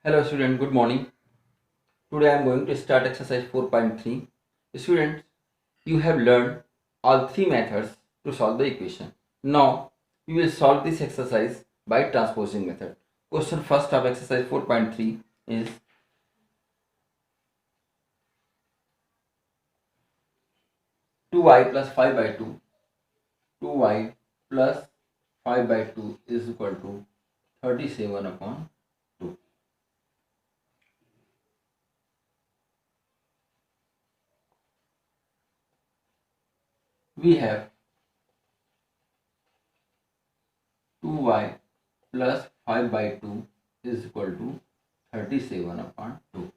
Hello student, good morning. Today I am going to start exercise 4.3. Students, you have learned all three methods to solve the equation. Now, we will solve this exercise by transposing method. Question first of exercise 4.3 is 2y plus 5 by 2. 2y plus 5 by 2 is equal to 37 upon 2. We have 2y plus 5 by 2 is equal to 37 upon 2.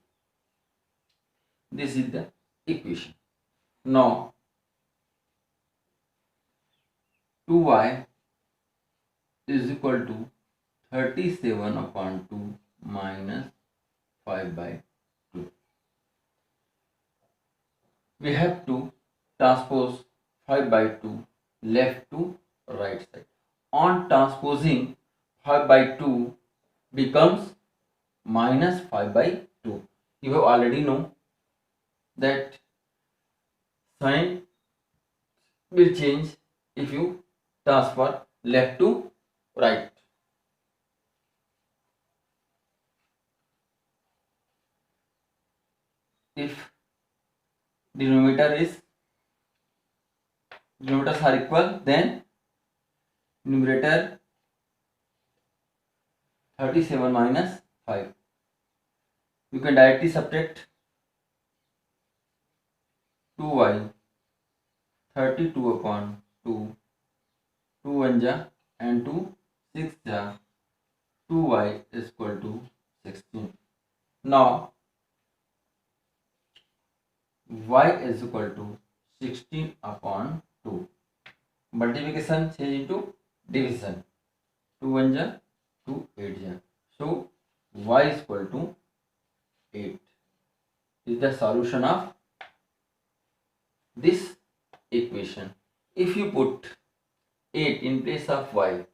This is the equation. Now 2y is equal to 37 upon 2 minus 5 by 2. We have to transpose 5 by 2 left to right side. On transposing 5 by 2 becomes minus 5 by 2. You have already know that sign will change if you transfer left to right. If denominators are equal, then numerator 37 minus 5. You can directly subtract 2y 32 upon 2, 2 1 ja and 2 6 ja, 2y is equal to 16. Now y is equal to 16 upon 2. Multiplication change into division. 2 1 ja, 2 8 ja. So y is equal to 8. Is the solution of this equation. If you put 8 in place of y,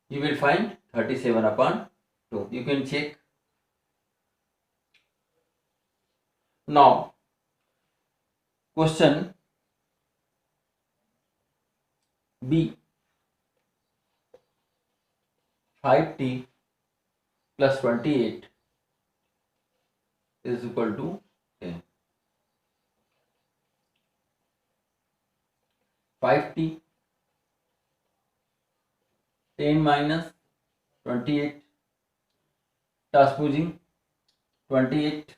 you will find 37 upon 2. You can check. Now, question B. 5t plus 28 is equal to 10. 5t, 10 minus 28, transposing 28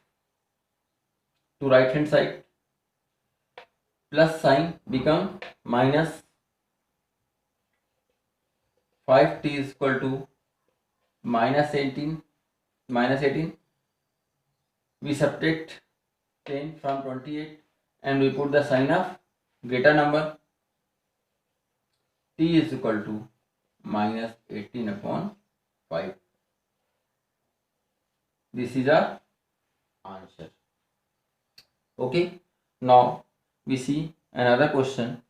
to right hand side, plus sign become minus. 5t is equal to minus 18. We subtract 10 from 28 and we put the sign of greater number. T is equal to minus 18 upon 5. This is our answer. Okay. Now we see another question.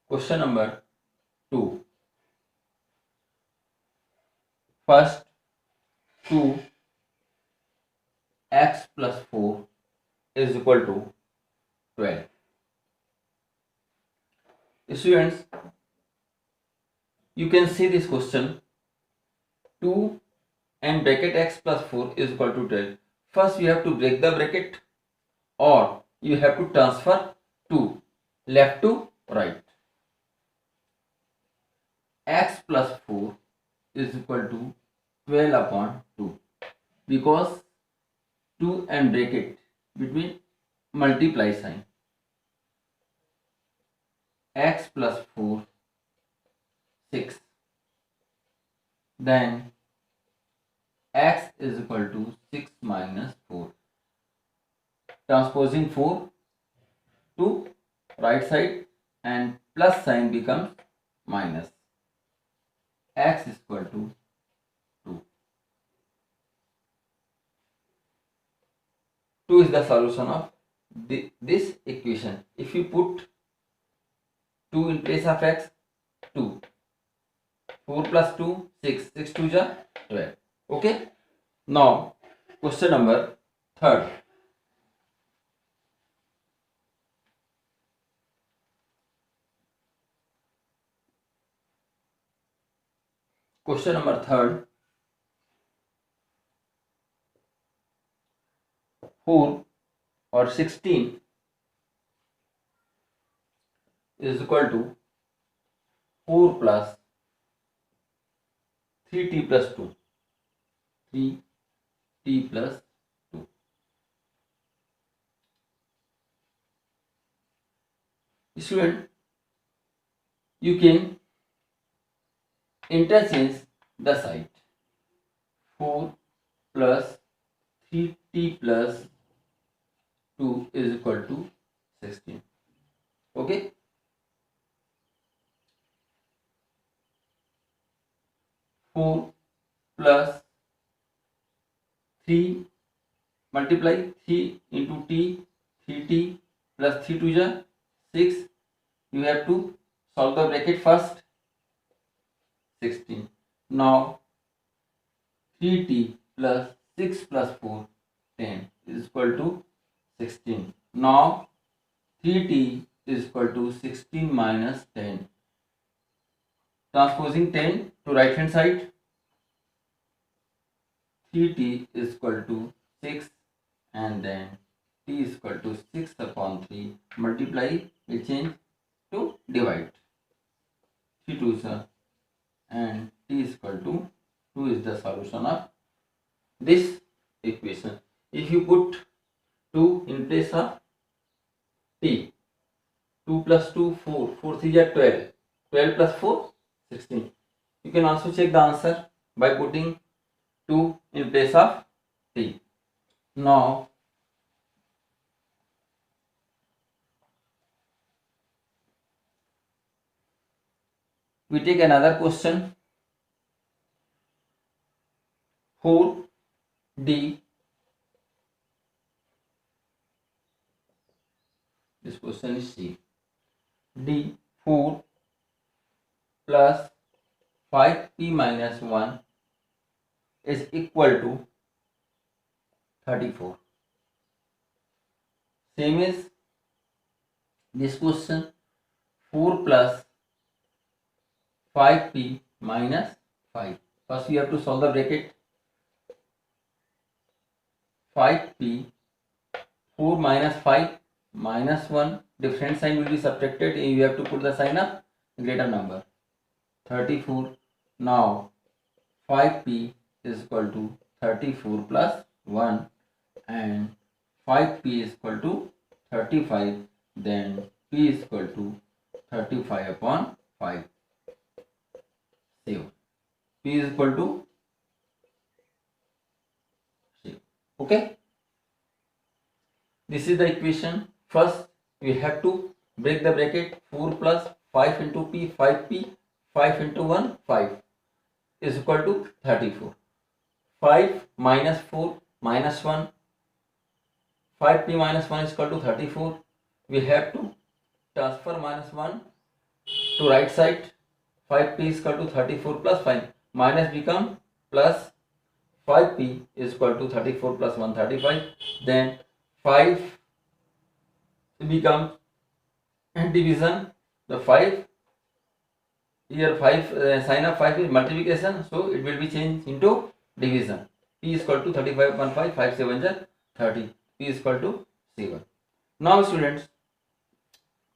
Question number 2. First, 2x plus 4 is equal to 12. Students, you can see this question. 2 and bracket x plus 4 is equal to 12. First you have to break the bracket, or you have to transfer 2 left to right. X plus 4 is equal to 12 upon 2, because 2 and bracket between multiply sign. X plus 4 6, then x is equal to 6 minus 4. Transposing 4 to right side and plus sign becomes minus. X is equal to 2. 2 is the solution of this equation. If you put 2 in place of x, 2. 4 plus 2, 6. 6 2 ja 12. Okay. Now question number third. Question number third. 4 or 16 is equal to 4 plus 3t plus 2. 3t plus 2. Student, you can interchange the side. 4 plus 3t plus 2 is equal to 16. Okay. Four plus 3 multiply 3 into t, 3t plus 3 to the 6. You have to solve the bracket first. 16. Now 3t plus 6 plus 4, 10 is equal to 16. Now 3t is equal to 16 minus 10. Transposing 10 to right hand side, 3t is equal to 6 and then t is equal to 6 upon 3. Multiply, we change to divide. 3 2 is and t is equal to 2 is the solution of this equation. If you put 2 in place of t, 2 plus 2 4, 4 3 is 12, 12 plus 4 16. You can also check the answer by putting 2 in place of t. Now we take another question. 4d, this question is C. D 4 plus 5p minus 1 is equal to 34. Same as this question. 4 plus 5p minus 5. First we have to solve the bracket. 5p, 4 minus 5 minus 1, different sign will be subtracted and you have to put the sign of greater number. 34. Now 5p is equal to 34 plus 1 and 5p is equal to 35, then p is equal to 35 upon 5. Save. P is equal to save. Okay. This is the equation. First we have to break the bracket. 4 plus 5 into p, 5p, 5 into 1, 5 is equal to 34. 5 minus 4 minus 1, 5p minus 1 is equal to 34. We have to transfer minus 1 to right side. 5p is equal to 34 plus 5. Minus become plus. 5p is equal to 34 plus 1, 35. Then 5 becomes division. The 5 here 5 sign of 5 is multiplication, so it will be changed into division. P is equal to 35 upon 5, 5 7 is 30. P is equal to 7. Now students,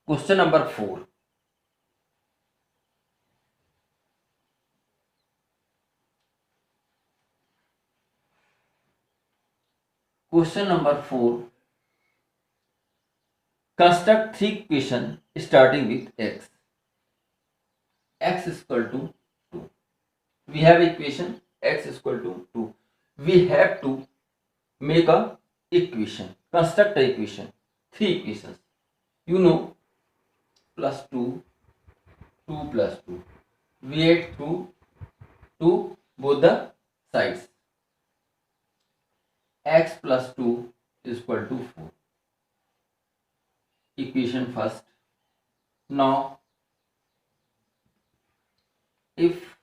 question number 4. Question number 4. Construct three equations starting with x. X is equal to 2. We have equation x is equal to 2. We have to make a equation, construct a equation, three equations. You know, plus 2, 2 plus 2. We add 2 to both the sides. X plus 2 is equal to 4. Equation first. Now, if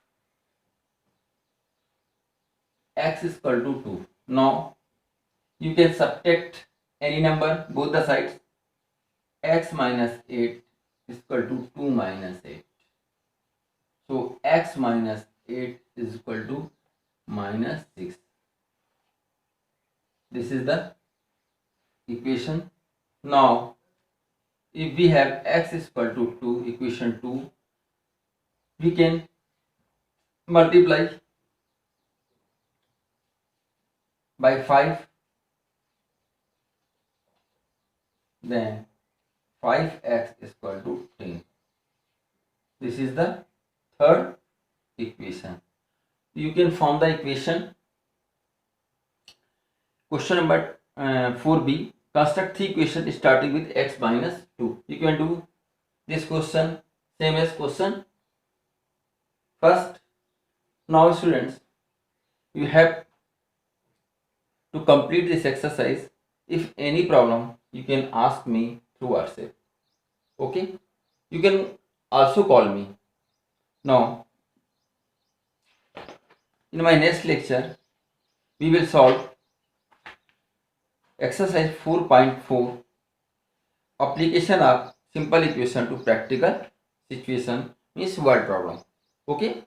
x is equal to 2. Now you can subtract any number both the sides. X minus 8 is equal to 2 minus 8. So x minus 8 is equal to minus 6. This is the equation. Now if we have x is equal to 2, equation 2, we can multiply by 5, then 5x is equal to 10. This is the third equation. You can form the equation. Question number 4b. Construct three equations starting with x minus 2. You can do this question same as question first. Now students, you have to complete this exercise. If any problem, you can ask me through WhatsApp. Okay? You can also call me. Now, in my next lecture, we will solve exercise 4.4, application of simple equation to practical situation, means word problem. Okay?